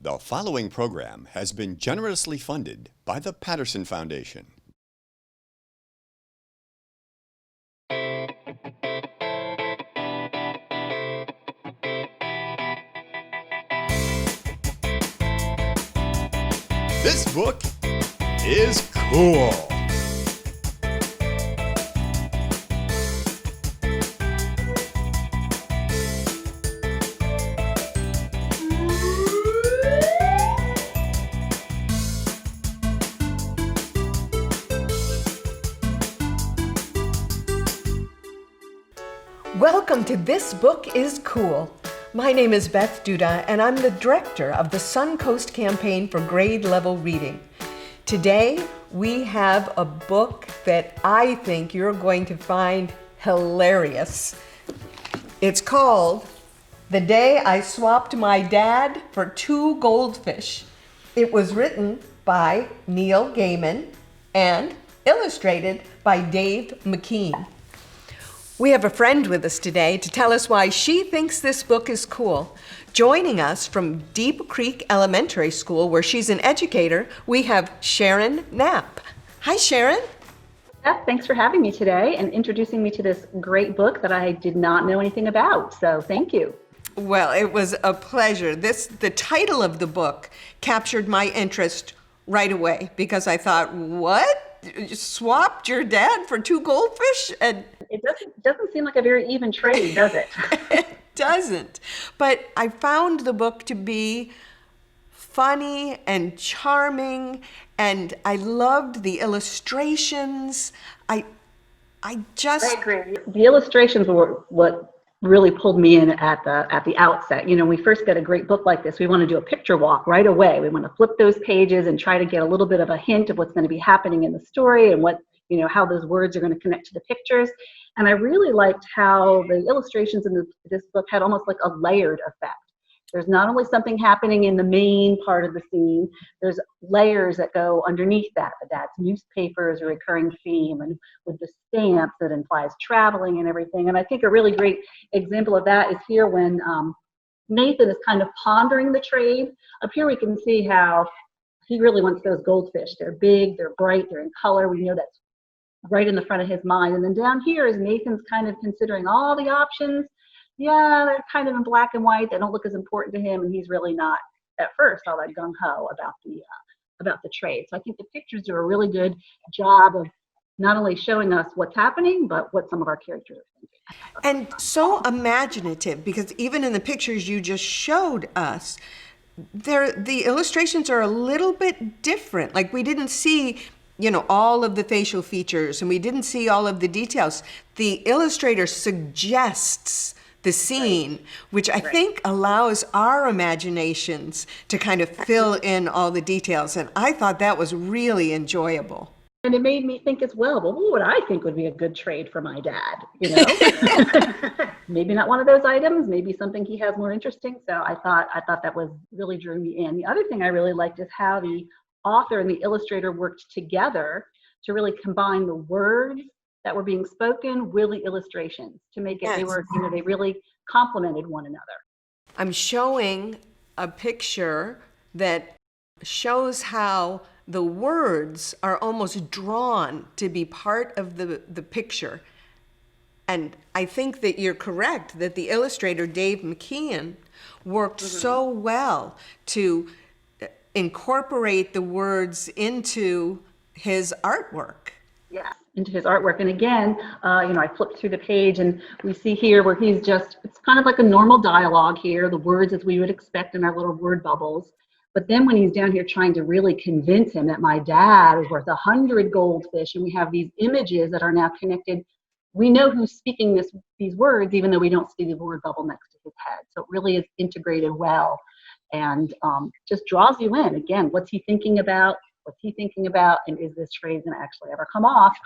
The following program has been generously funded by the Patterson Foundation. This book is cool. Welcome to This Book is Cool. My name is Beth Duda, and I'm the director of the Suncoast Campaign for grade level reading. Today, we have a book that I think you're going to find hilarious. It's called The Day I Swapped My Dad for Two Goldfish. It was written by Neil Gaiman and illustrated by Dave McKean. We have a friend with us today to tell us why she thinks this book is cool. Joining us from Deep Creek Elementary School, where she's an educator, we have Sharon Knapp. Hi, Sharon. Beth, thanks for having me today and introducing me to this great book that I did not know anything about, so thank you. Well, it was a pleasure. The title of the book captured my interest right away because I thought, what? You swapped your dad for two goldfish? And it doesn't seem like a very even trade, does it? It doesn't. But I found the book to be funny and charming, and I loved the illustrations. I agree. The illustrations were what really pulled me in at the outset. You know, when we first get a great book like this, we want to do a picture walk right away. We want to flip those pages and try to get a little bit of a hint of what's going to be happening in the story and what, you know, how those words are going to connect to the pictures. And I really liked how the illustrations in this book had almost like a layered effect. There's not only something happening in the main part of the scene, there's layers that go underneath that. The dad's newspaper is a recurring theme, and with the stamps that implies traveling and everything. And I think a really great example of that is here when Nathan is kind of pondering the trade. Up here we can see how he really wants those goldfish. They're big, they're bright, they're in color. We know that's right in the front of his mind. And then down here is Nathan's kind of considering all the options. Yeah, they're kind of in black and white. They don't look as important to him, and he's really not at first all that gung-ho about the trade. So I think the pictures do a really good job of not only showing us what's happening, but what some of our characters are thinking. And so imaginative, because even in the pictures you just showed us, the illustrations are a little bit different. Like we didn't see, you know, all of the facial features, and we didn't see all of the details. The illustrator suggests the scene, which I think allows our imaginations to kind of fill in all the details. And I thought that was really enjoyable. And it made me think as well, what would I think would be a good trade for my dad? You know, maybe not one of those items, maybe something he has more interesting. So I thought that was really drew me in. The other thing I really liked is how the author and the illustrator worked together to really combine the words that were being spoken with the illustrations to make it, they really complemented one another. I'm showing a picture that shows how the words are almost drawn to be part of the picture. And I think that you're correct, that the illustrator, Dave McKean, worked so well to incorporate the words into his artwork. Yeah, into his artwork. And again, I flipped through the page and we see here where it's kind of like a normal dialogue here, the words as we would expect in our little word bubbles. But then when he's down here trying to really convince him that my dad is worth 100 goldfish, and we have these images that are now connected, we know who's speaking these words, even though we don't see the word bubble next to his head. So it really is integrated well and just draws you in. Again, what's he thinking about? What's he thinking about? And is this phrase going to actually ever come off?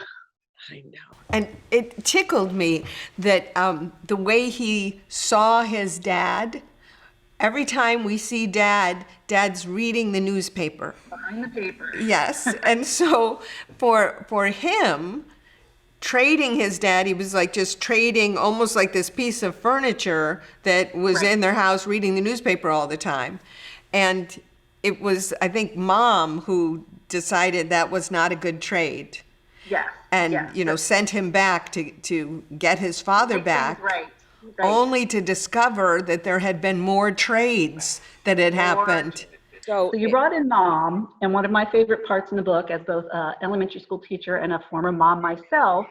I know. And it tickled me that the way he saw his dad, every time we see Dad's reading the newspaper. Behind the paper. Yes. And so for him, trading his dad, he was like just trading almost like this piece of furniture that was in their house reading the newspaper all the time. And it was, I think, Mom who decided that was not a good trade. Yes. And, yes. Sent him back to get his father back. Right. Only to discover that there had been more trades that had happened. So you brought in Mom, and one of my favorite parts in the book, as both an elementary school teacher and a former mom myself,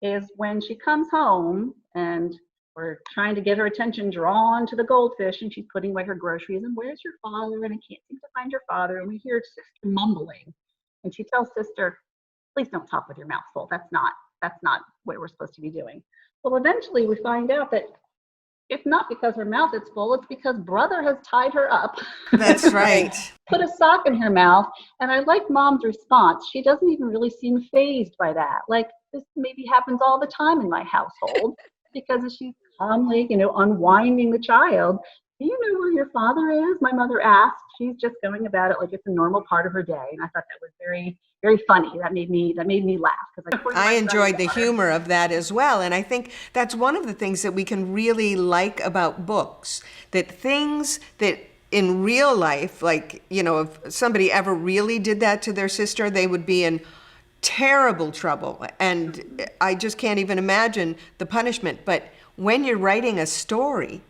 is when she comes home and we're trying to get her attention drawn to the goldfish, and she's putting away her groceries, and where's your father? And I can't seem to find your father. And we hear Sister mumbling, and she tells Sister, please don't talk with your mouth full. That's not what we're supposed to be doing. Well, eventually we find out that it's not because her mouth is full, it's because Brother has tied her up. That's right. Put a sock in her mouth. And I like Mom's response. She doesn't even really seem fazed by that. Like, this maybe happens all the time in my household, because as she's calmly, unwinding the child, do you know where your father is? My mother asked. She's just going about it like it's a normal part of her day. And I thought that was very, very funny. That made me laugh. I enjoyed the humor of that as well. And I think that's one of the things that we can really like about books, that things that in real life, like, if somebody ever really did that to their sister, they would be in terrible trouble. And I just can't even imagine the punishment. But when you're writing a story,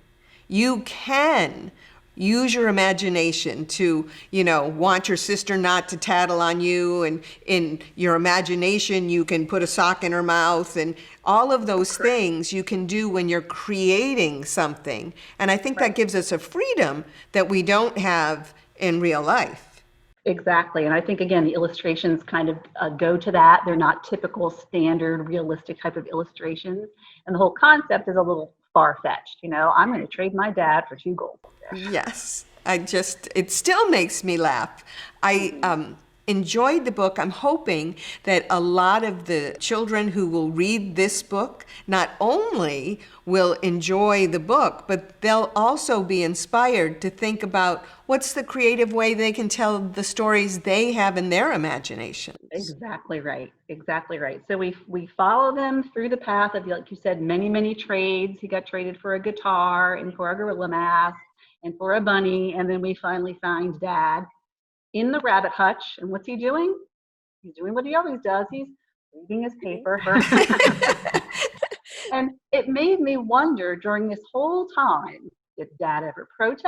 you can use your imagination to, want your sister not to tattle on you. And in your imagination, you can put a sock in her mouth, and all of those things you can do when you're creating something. And I think that gives us a freedom that we don't have in real life. Exactly. And I think, again, the illustrations kind of go to that. They're not typical, standard, realistic type of illustrations. And the whole concept is a little far-fetched. I'm going to trade my dad for 2 goldfish. Yes. It still makes me laugh. I enjoyed the book. I'm hoping that a lot of the children who will read this book not only will enjoy the book, but they'll also be inspired to think about what's the creative way they can tell the stories they have in their imagination. Exactly right. Exactly right. So we follow them through the path of, like you said, many, many trades. He got traded for a guitar and for a gorilla mask and for a bunny. And then we finally find Dad in the rabbit hutch. And what's he doing? He's doing what he always does. He's reading his paper. And it made me wonder during this whole time, did Dad ever protest?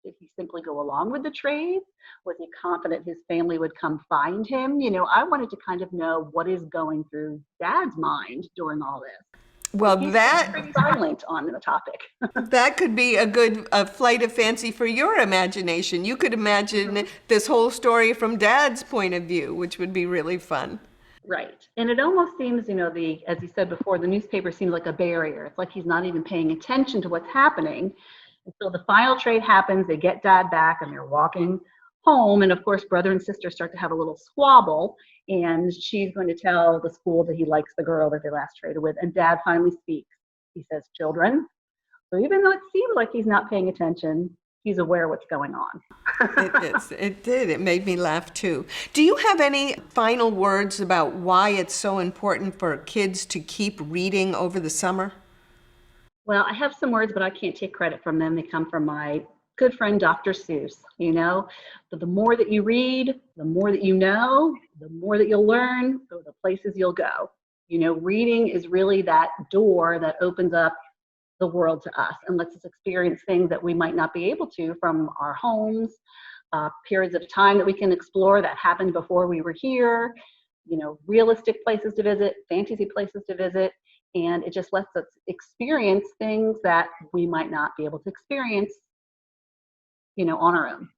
Did he simply go along with the trade? Was he confident his family would come find him? I wanted to kind of know what is going through Dad's mind during all this. Well, He's that pretty silent on the topic. that could be a good flight of fancy for your imagination. You could imagine this whole story from Dad's point of view, which would be really fun. Right. And it almost seems, as you said before, the newspaper seems like a barrier. It's like he's not even paying attention to what's happening. And so the final trade happens, they get Dad back, and they're walking home. And of course, Brother and Sister start to have a little squabble. And she's going to tell the school that he likes the girl that they last traded with. And Dad finally speaks. He says, children. So even though it seems like he's not paying attention, he's aware what's going on. It did. It made me laugh too. Do you have any final words about why it's so important for kids to keep reading over the summer? Well, I have some words, but I can't take credit from them. They come from my good friend, Dr. Seuss. But the more that you read, the more that you know, the more that you'll learn, the places you'll go. Reading is really that door that opens up the world to us and lets us experience things that we might not be able to from our homes, periods of time that we can explore that happened before we were here, realistic places to visit, fantasy places to visit. And it just lets us experience things that we might not be able to experience, on our own.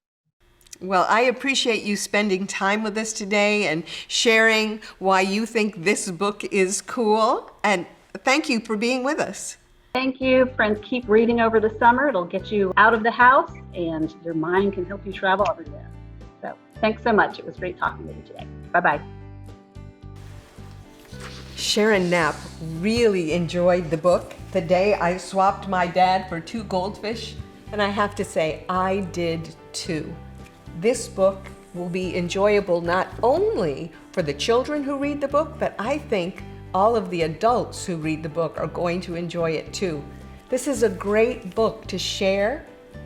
Well, I appreciate you spending time with us today and sharing why you think this book is cool. And thank you for being with us. Thank you. Friends, keep reading over the summer. It'll get you out of the house, and your mind can help you travel everywhere. So thanks so much. It was great talking with you today. Bye-bye. Sharon Knapp really enjoyed the book. The day I swapped my dad for 2 goldfish, and I have to say, I did too. This book will be enjoyable not only for the children who read the book, but I think all of the adults who read the book are going to enjoy it too. This is a great book to share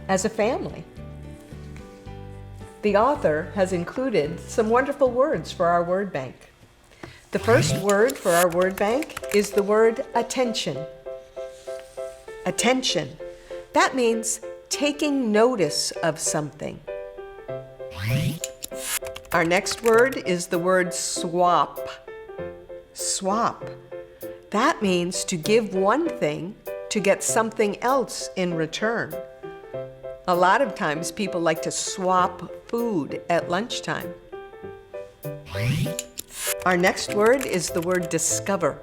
as a family. The author has included some wonderful words for our word bank. The first word for our word bank is the word attention. Attention. That means taking notice of something. Our next word is the word swap. Swap. That means to give one thing to get something else in return. A lot of times people like to swap food at lunchtime. Our next word is the word discover.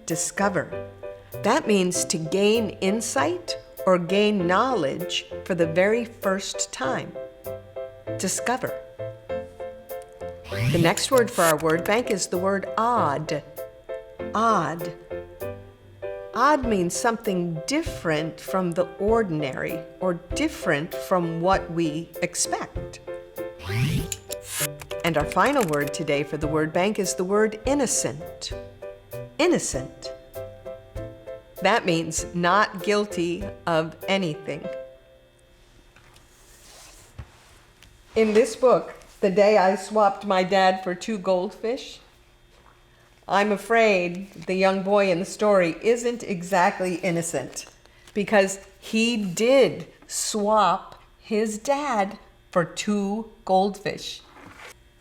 Discover. That means to gain insight or gain knowledge for the very first time. Discover. The next word for our word bank is the word odd. Odd. Odd means something different from the ordinary or different from what we expect. And our final word today for the word bank is the word innocent. Innocent. That means not guilty of anything. In this book, The Day I Swapped My Dad for Two Goldfish, I'm afraid the young boy in the story isn't exactly innocent because he did swap his dad for two goldfish.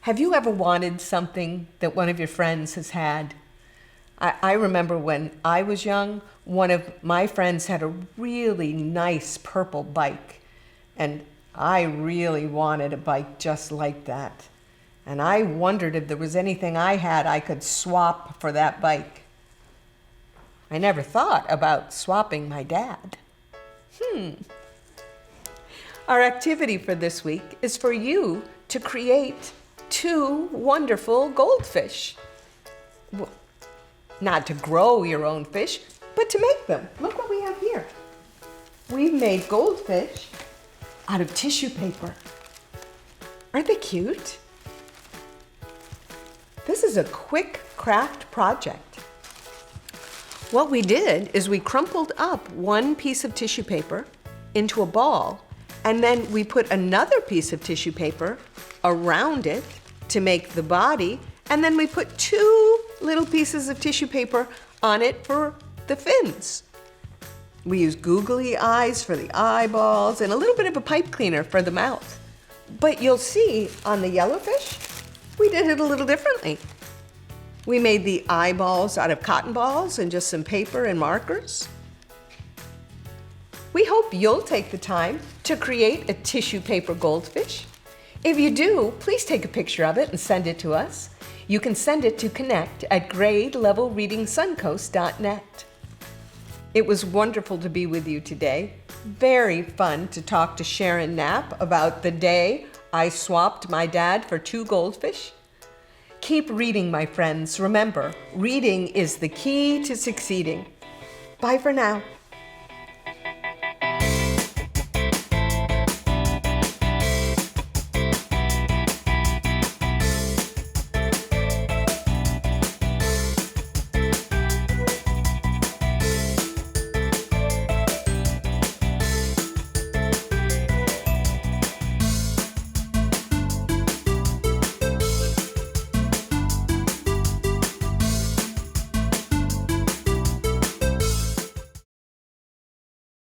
Have you ever wanted something that one of your friends has had? I remember when I was young, one of my friends had a really nice purple bike, and I really wanted a bike just like that. And I wondered if there was anything I had I could swap for that bike. I never thought about swapping my dad. Our activity for this week is for you to create two wonderful goldfish. Well, not to grow your own fish, but to make them. Look what we have here. We've made goldfish out of tissue paper. Aren't they cute? This is a quick craft project. What we did is we crumpled up one piece of tissue paper into a ball, and then we put another piece of tissue paper around it to make the body, and then we put two little pieces of tissue paper on it for the fins. We used googly eyes for the eyeballs and a little bit of a pipe cleaner for the mouth. But you'll see on the yellowfish, we did it a little differently. We made the eyeballs out of cotton balls and just some paper and markers. We hope you'll take the time to create a tissue paper goldfish. If you do, please take a picture of it and send it to us. You can send it to connect@grade-level-reading-suncoast.net. It was wonderful to be with you today. Very fun to talk to Sharon Knapp about the day I swapped my dad for two goldfish. Keep reading, my friends. Remember, reading is the key to succeeding. Bye for now.